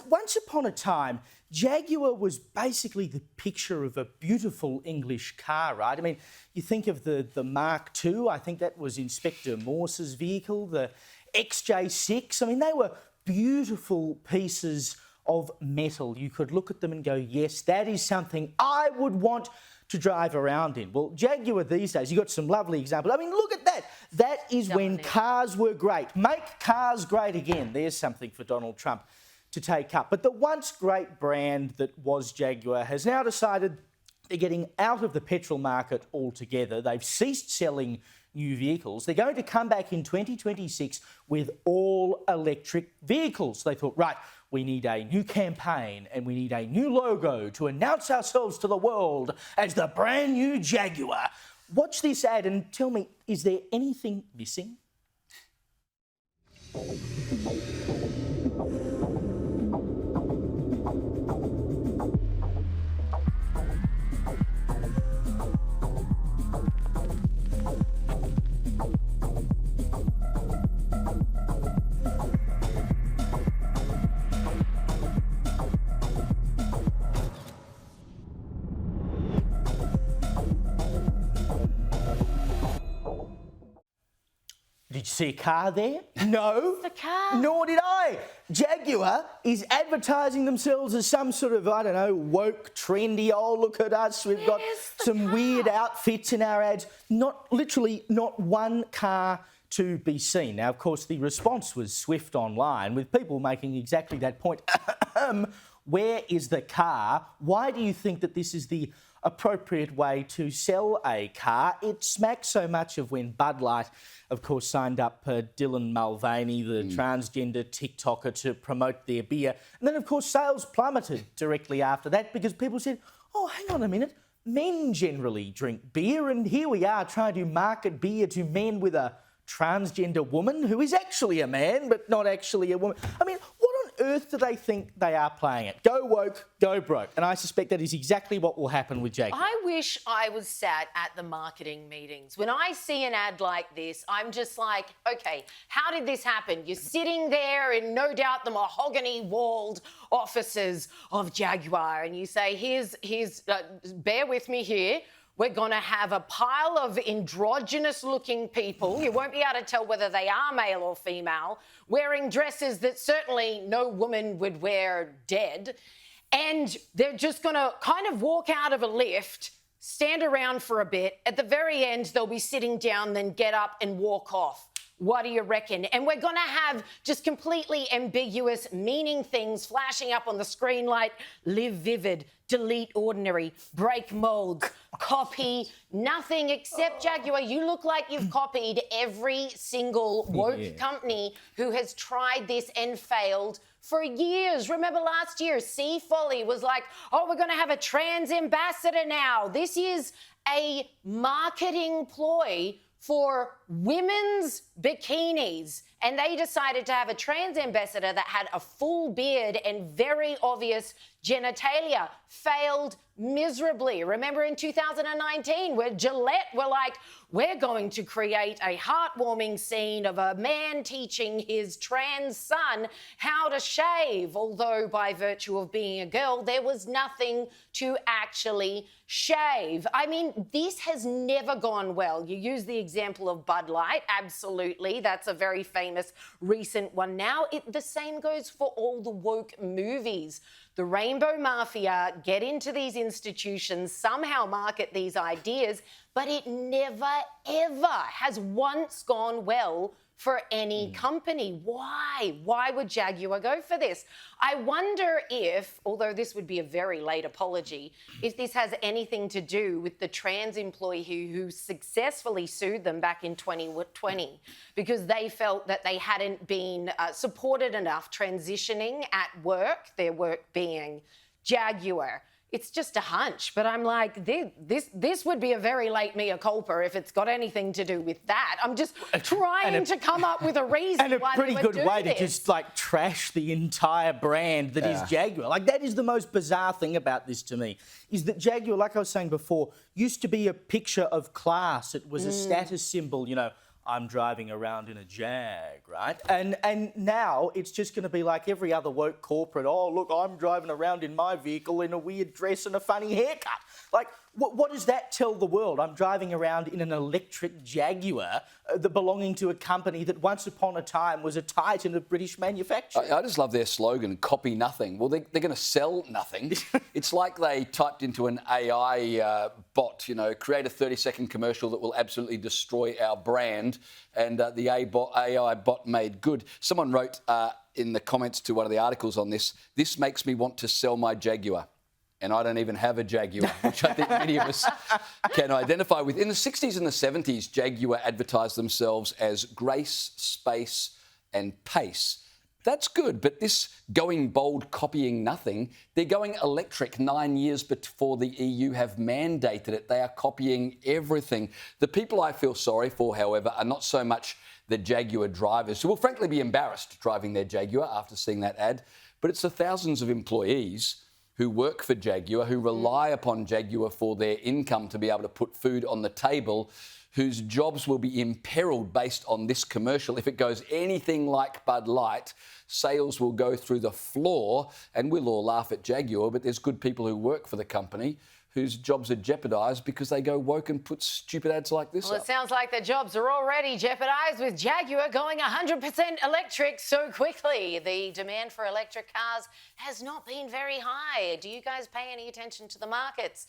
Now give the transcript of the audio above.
once upon a time, Jaguar was basically the picture of a beautiful English car, right? I mean, you think of the Mark II, I think that was Inspector Morse's vehicle, the XJ6. I mean, they were beautiful pieces of metal. You could look at them and go, yes, that is something I would want to drive around in. Well, Jaguar these days, you've got some lovely examples. I mean, look at that. That is when cars were great. Make cars great again. There's something for Donald Trump to take up. But the once great brand that was Jaguar has now decided they're getting out of the petrol market altogether. They've ceased selling new vehicles. They're going to come back in 2026 with all-electric vehicles. They thought, right, we need a new campaign and we need a new logo to announce ourselves to the world as the brand new Jaguar. Watch this ad and tell me, is there anything missing? Did you see a car there? No. The car. Nor did I. Jaguar is advertising themselves as some sort of, I don't know, woke, trendy, oh, look at us, we've got some weird outfits in our ads. Literally not one car to be seen. Now, of course, the response was swift online, with people making exactly that point. Where is the car? Why do you think that this is the appropriate way to sell a car? It smacks so much of when Bud Light, of course, signed up Dylan Mulvaney, the transgender TikToker, to promote their beer. And then, of course, sales plummeted directly after that because people said, oh, hang on a minute, men generally drink beer, and here we are trying to market beer to men with a transgender woman who is actually a man but not actually a woman. I mean, what on earth do they think they are playing at? Go woke, go broke. And I suspect that is exactly what will happen with Jaguar. I wish I was sat at the marketing meetings. When I see an ad like this, I'm just like, okay, how did this happen? You're sitting there in no doubt the mahogany-walled offices of Jaguar, and you say, here's bear with me here. We're going to have a pile of androgynous-looking people. You won't be able to tell whether they are male or female, wearing dresses that certainly no woman would wear dead. And they're just going to kind of walk out of a lift, stand around for a bit. At the very end, they'll be sitting down, then get up and walk off. What do you reckon? And we're going to have just completely ambiguous, meaning things flashing up on the screen like live vivid, delete ordinary, break molds, copy nothing except Jaguar. You look like you've copied every single woke company who has tried this and failed for years. Remember last year, Sea Folly was like, oh, we're going to have a trans ambassador now. This is a marketing ploy for women's bikinis, and they decided to have a trans ambassador that had a full beard and very obvious genitalia. Failed miserably. Remember in 2019 where Gillette were like, we're going to create a heartwarming scene of a man teaching his trans son how to shave, although by virtue of being a girl, there was nothing to actually shave. I mean, this has never gone well. You use the example of Bud Light, absolutely. That's a very famous recent one now. The same goes for all the woke movies. The Rainbow Mafia get into these institutions, somehow market these ideas, but it never, ever has once gone well for any company. Why? Why would Jaguar go for this? I wonder if, although this would be a very late apology, if this has anything to do with the trans employee who successfully sued them back in 2020 because they felt that they hadn't been supported enough transitioning at work, their work being Jaguar. It's just a hunch, but I'm like, this would be a very late mea culpa if it's got anything to do with that. I'm just trying to come up with a reason and a why pretty they would good do way this. to just like trash the entire brand that is Jaguar. Like, that is the most bizarre thing about this to me, is that Jaguar, like I was saying before, used to be a picture of class. It was a status symbol, you know. I'm driving around in a Jag, right? And now it's just going to be like every other woke corporate. Oh, look, I'm driving around in my vehicle in a weird dress and a funny haircut. Like, what does that tell the world? I'm driving around in an electric Jaguar that belonging to a company that once upon a time was a titan of British manufacturing. I just love their slogan, copy nothing. Well, they're going to sell nothing. It's like they typed into an AI bot, create a 30-second commercial that will absolutely destroy our brand, and the AI bot made good. Someone wrote in the comments to one of the articles on this makes me want to sell my Jaguar. And I don't even have a Jaguar, which I think many of us can identify with. In the 60s and the 70s, Jaguar advertised themselves as grace, space and pace. That's good, but this going bold, copying nothing, they're going electric 9 years before the EU have mandated it. They are copying everything. The people I feel sorry for, however, are not so much the Jaguar drivers, who will frankly be embarrassed driving their Jaguar after seeing that ad, but it's the thousands of employees who work for Jaguar, who rely upon Jaguar for their income to be able to put food on the table, whose jobs will be imperiled based on this commercial. If it goes anything like Bud Light, sales will go through the floor, and we'll all laugh at Jaguar, but there's good people who work for the company whose jobs are jeopardised because they go woke and put stupid ads like this Well, up. it sounds like their jobs are already jeopardised with Jaguar going 100% electric so quickly. The demand for electric cars has not been very high. Do you guys pay any attention to the markets?